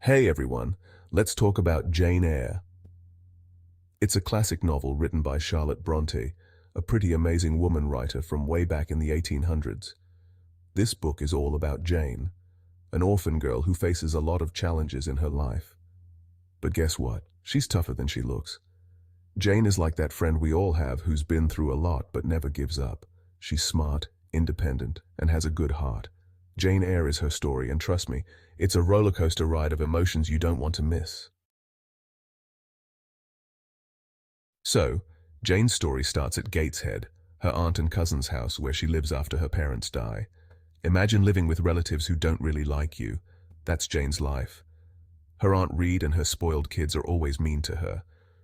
Hey everyone, let's talk about Jane Eyre. It's a classic novel written by Charlotte Brontë, a pretty amazing woman writer from way back in the 1800s. This book is all about Jane, an orphan girl who faces a lot of challenges in her life. But guess what? She's tougher than she looks. Jane is like that friend we all have who's been through a lot but never gives up. She's smart, independent, and has a good heart. Jane Eyre is her story, and trust me, it's a roller coaster ride of emotions you don't want to miss. So, Jane's story starts at Gateshead, her aunt and cousin's house where she lives after her parents die. Imagine living with relatives who don't really like you. That's Jane's life. Her Aunt Reed and her spoiled kids are always mean to her.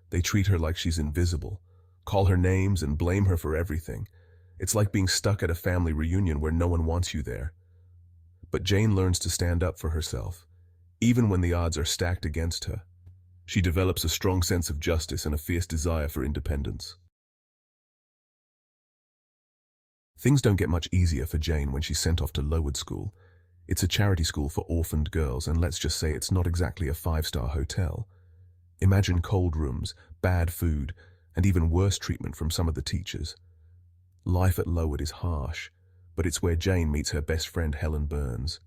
They treat her like she's invisible, call her names and blame her for everything. It's like being stuck at a family reunion where no one wants you there. But Jane learns to stand up for herself, even when the odds are stacked against her. She develops a strong sense of justice and a fierce desire for independence. Things don't get much easier for Jane when she's sent off to Lowood School. It's a charity school for orphaned girls, and let's just say it's not exactly a five-star hotel. Imagine cold rooms, bad food, and even worse treatment from some of the teachers. Life at Lowood is harsh, but it's where Jane meets her best friend Helen Burns.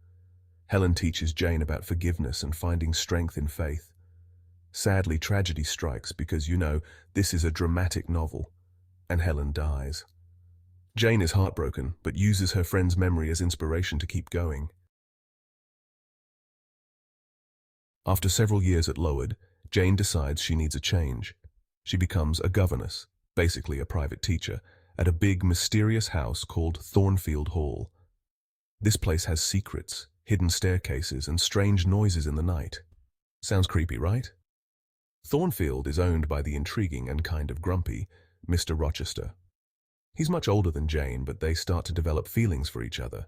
Helen teaches Jane about forgiveness and finding strength in faith. Sadly, tragedy strikes because, this is a dramatic novel, and Helen dies. Jane is heartbroken, but uses her friend's memory as inspiration to keep going. After several years at Lowood, Jane decides she needs a change. She becomes a governess, basically a private teacher, at a big, mysterious house called Thornfield Hall. This place has secrets, hidden staircases, and strange noises in the night. Sounds creepy, right? Thornfield is owned by the intriguing and kind of grumpy Mr. Rochester. He's much older than Jane, but they start to develop feelings for each other.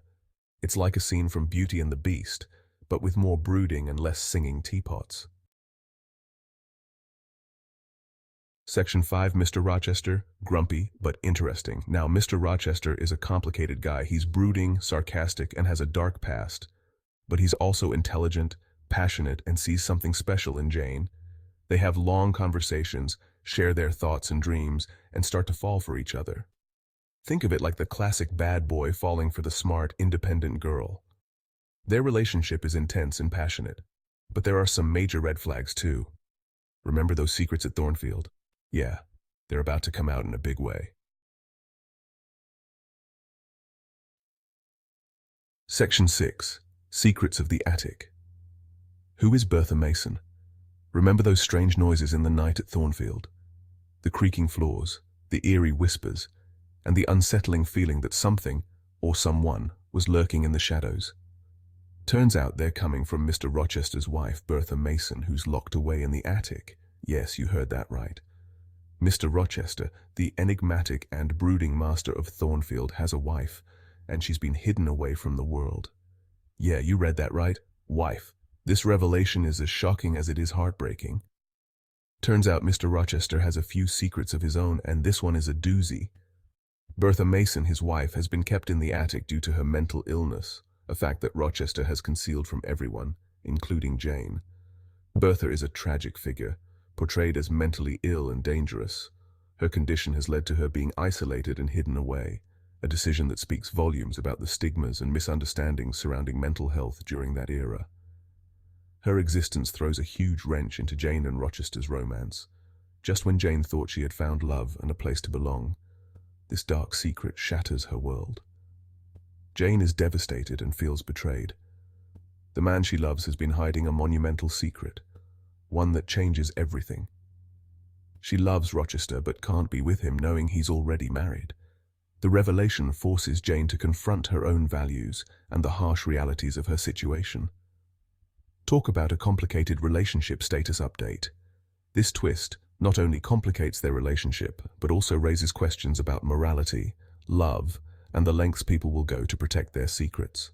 It's like a scene from Beauty and the Beast, but with more brooding and less singing teapots. Section 5, Mr. Rochester, grumpy but interesting. Now, Mr. Rochester is a complicated guy. He's brooding, sarcastic, and has a dark past. But he's also intelligent, passionate, and sees something special in Jane. They have long conversations, share their thoughts and dreams, and start to fall for each other. Think of it like the classic bad boy falling for the smart, independent girl. Their relationship is intense and passionate, but there are some major red flags too. Remember those secrets at Thornfield? Yeah, they're about to come out in a big way. Section 6. Secrets of the Attic. Who is Bertha Mason? Remember those strange noises in the night at Thornfield? The creaking floors, the eerie whispers, and the unsettling feeling that something, or someone, was lurking in the shadows. Turns out they're coming from Mr. Rochester's wife, Bertha Mason, who's locked away in the attic. Yes, you heard that right. Mr. Rochester, the enigmatic and brooding master of Thornfield, has a wife, and she's been hidden away from the world. Yeah, you read that right. Wife. This revelation is as shocking as it is heartbreaking. Turns out Mr. Rochester has a few secrets of his own, and this one is a doozy. Bertha Mason, his wife, has been kept in the attic due to her mental illness, a fact that Rochester has concealed from everyone, including Jane. Bertha is a tragic figure, portrayed as mentally ill and dangerous. Her condition has led to her being isolated and hidden away, a decision that speaks volumes about the stigmas and misunderstandings surrounding mental health during that era. Her existence throws a huge wrench into Jane and Rochester's romance. Just when Jane thought she had found love and a place to belong, this dark secret shatters her world. Jane is devastated and feels betrayed. The man she loves has been hiding a monumental secret, one that changes everything. She loves Rochester but can't be with him knowing he's already married. The revelation forces Jane to confront her own values and the harsh realities of her situation. Talk about a complicated relationship status update. This twist not only complicates their relationship, but also raises questions about morality, love, and the lengths people will go to protect their secrets.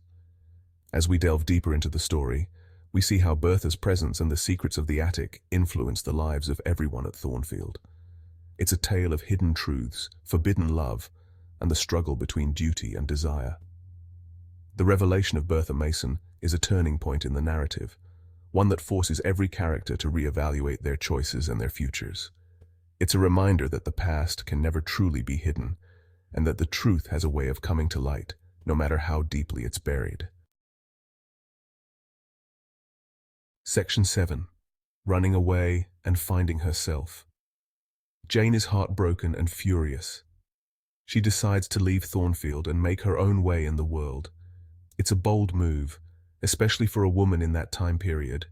As we delve deeper into the story, we see how Bertha's presence and the secrets of the attic influence the lives of everyone at Thornfield. It's a tale of hidden truths, forbidden love, and the struggle between duty and desire. The revelation of Bertha Mason is a turning point in the narrative, one that forces every character to reevaluate their choices and their futures. It's a reminder that the past can never truly be hidden, and that the truth has a way of coming to light, no matter how deeply it's buried. Section 7. Running away and finding herself. Jane is heartbroken and furious. She decides to leave Thornfield and make her own way in the world. It's a bold move, especially for a woman in that time period.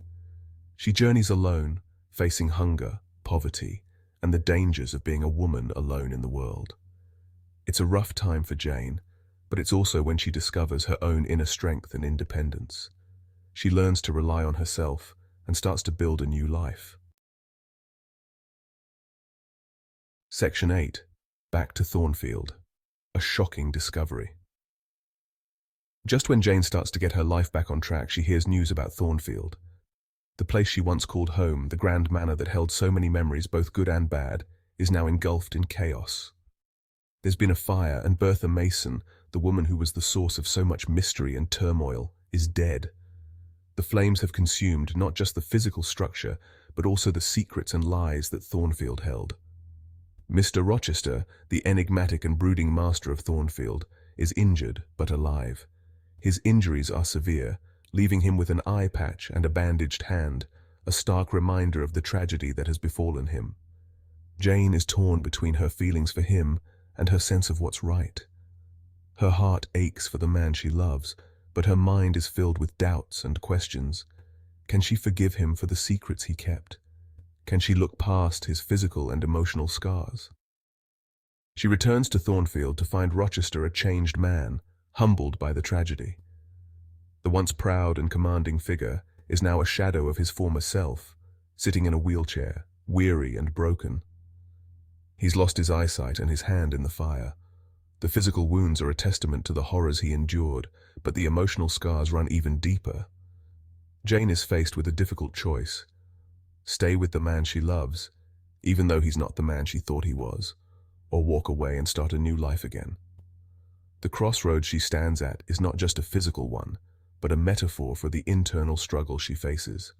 She journeys alone, facing hunger, poverty, and the dangers of being a woman alone in the world. It's a rough time for Jane, but it's also when she discovers her own inner strength and independence. She learns to rely on herself and starts to build a new life. Section 8. Back to Thornfield. A shocking discovery. Just when Jane starts to get her life back on track, she hears news about Thornfield. The place she once called home, the grand manor that held so many memories, both good and bad, is now engulfed in chaos. There's been a fire, and Bertha Mason, the woman who was the source of so much mystery and turmoil, is dead. The flames have consumed not just the physical structure, but also the secrets and lies that Thornfield held. Mr. Rochester, the enigmatic and brooding master of Thornfield, is injured but alive. His injuries are severe, leaving him with an eye patch and a bandaged hand, a stark reminder of the tragedy that has befallen him. Jane is torn between her feelings for him and her sense of what's right. Her heart aches for the man she loves, but her mind is filled with doubts and questions. Can she forgive him for the secrets he kept? Can she look past his physical and emotional scars? She returns to Thornfield to find Rochester a changed man, humbled by the tragedy. The once proud and commanding figure is now a shadow of his former self, sitting in a wheelchair, weary and broken. He's lost his eyesight and his hand in the fire. The physical wounds are a testament to the horrors he endured, but the emotional scars run even deeper. Jane is faced with a difficult choice. Stay with the man she loves, even though he's not the man she thought he was, or walk away and start a new life again. The crossroads she stands at is not just a physical one, but a metaphor for the internal struggle she faces.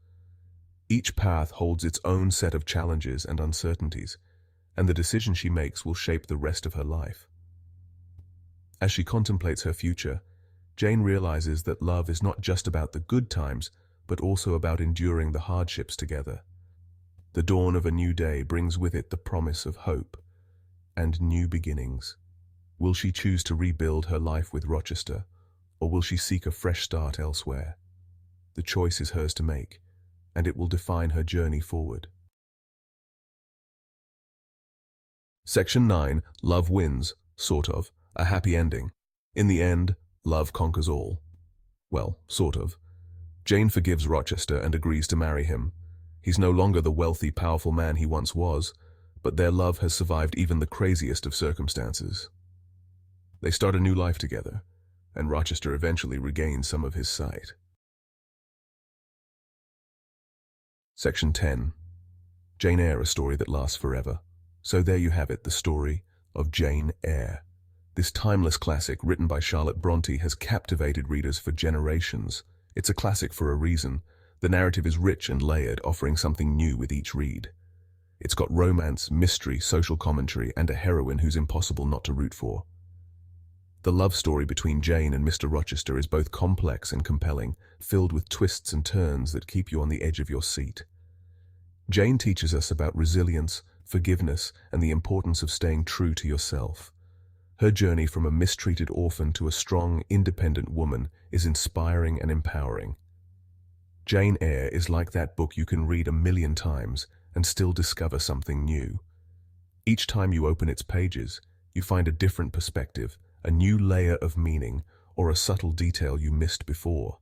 Each path holds its own set of challenges and uncertainties, and the decision she makes will shape the rest of her life. As she contemplates her future, Jane realizes that love is not just about the good times, but also about enduring the hardships together. The dawn of a new day brings with it the promise of hope and new beginnings. Will she choose to rebuild her life with Rochester, or will she seek a fresh start elsewhere? The choice is hers to make, and it will define her journey forward. Section 9. Love wins, sort of, a happy ending. In the end, love conquers all. Well, sort of. Jane forgives Rochester and agrees to marry him. He's no longer the wealthy, powerful man he once was, but their love has survived even the craziest of circumstances. They start a new life together, and Rochester eventually regains some of his sight. Section 10. Jane Eyre, a story that lasts forever. So there you have it, the story of Jane Eyre. This timeless classic, written by Charlotte Brontë, has captivated readers for generations. It's a classic for a reason. The narrative is rich and layered, offering something new with each read. It's got romance, mystery, social commentary, and a heroine who's impossible not to root for. The love story between Jane and Mr. Rochester is both complex and compelling, filled with twists and turns that keep you on the edge of your seat. Jane teaches us about resilience, forgiveness, and the importance of staying true to yourself. Her journey from a mistreated orphan to a strong, independent woman is inspiring and empowering. Jane Eyre is like that book you can read 1,000,000 times and still discover something new. Each time you open its pages, you find a different perspective, a new layer of meaning, or a subtle detail you missed before.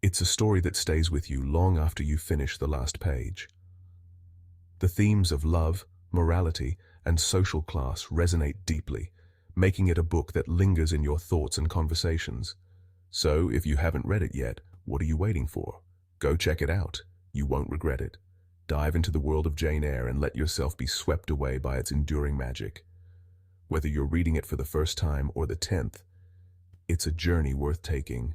It's a story that stays with you long after you finish the last page. The themes of love, morality, and social class resonate deeply, making it a book that lingers in your thoughts and conversations. So, if you haven't read it yet, what are you waiting for? Go check it out. You won't regret it. Dive into the world of Jane Eyre and let yourself be swept away by its enduring magic. Whether you're reading it for the first time or the 10th, it's a journey worth taking.